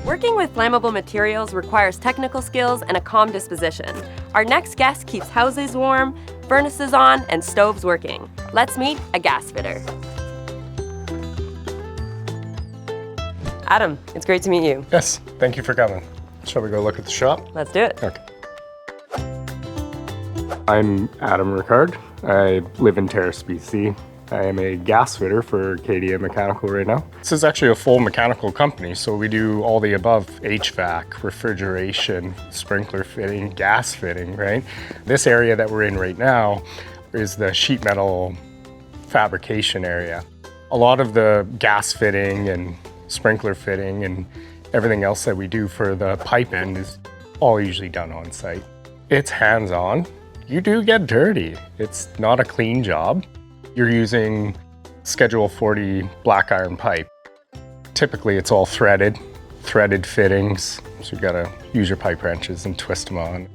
Working with flammable materials requires technical skills and a calm disposition. Our next guest keeps houses warm, furnaces on, and stoves working. Let's meet a gas fitter. Adam, it's great to meet you. Yes, thank you for coming. Shall we go look at the shop? Let's do it. Okay. I'm Adam Ricard. I live in Terrace, BC. I am a gas fitter for KDA Mechanical right now. This is actually a full mechanical company, so we do all the above: HVAC, refrigeration, sprinkler fitting, gas fitting, right? This area that we're in right now is the sheet metal fabrication area. A lot of the gas fitting and sprinkler fitting and everything else that we do for the pipe end is all usually done on site. It's hands-on. You do get dirty. It's not a clean job. You're using Schedule 40 black iron pipe. Typically it's all threaded fittings, so you gotta use your pipe wrenches and twist them on.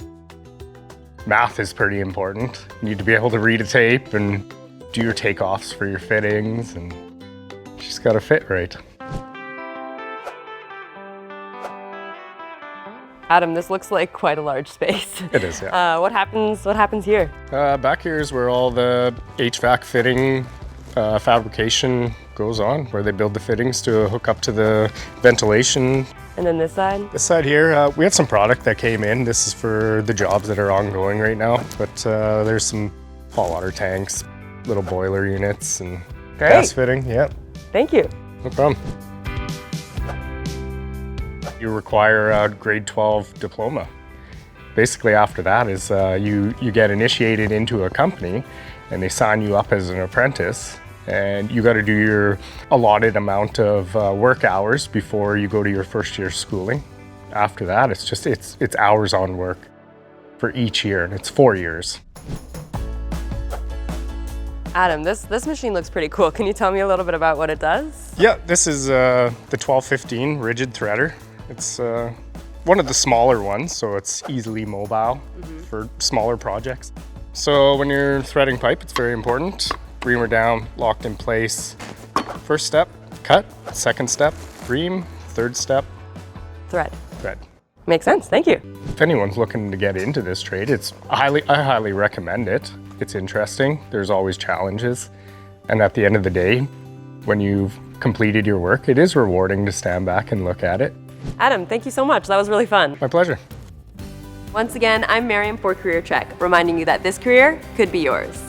Math is pretty important. You need to be able to read a tape and do your takeoffs for your fittings, and you just gotta fit right. Adam, this looks like quite a large space. It is, yeah. What happens here? Back here is where all the HVAC fitting fabrication goes on, where they build the fittings to hook up to the ventilation. And then this side? This side here, we had some product that came in. This is for the jobs that are ongoing right now, but there's some hot water tanks, little boiler units, and gas fitting. Yep. Thank you. No problem. You require a grade 12 diploma. Basically after that is you get initiated into a company and they sign you up as an apprentice, and you got to do your allotted amount of work hours before you go to your first year schooling. After that, it's hours on work for each year, and it's 4 years. Adam, this machine looks pretty cool. Can you tell me a little bit about what it does? Yeah, this is the 1215 rigid threader. It's one of the smaller ones, so it's easily mobile for smaller projects. So when you're threading pipe, it's very important. Reamer down, locked in place. First step, cut. Second step, ream. Third step, Thread. Makes sense, thank you. If anyone's looking to get into this trade, I highly recommend it. It's interesting, there's always challenges. And at the end of the day, when you've completed your work, it is rewarding to stand back and look at it. Adam, thank you so much. That was really fun. My pleasure. Once again, I'm Miriam for Career Check, reminding you that this career could be yours.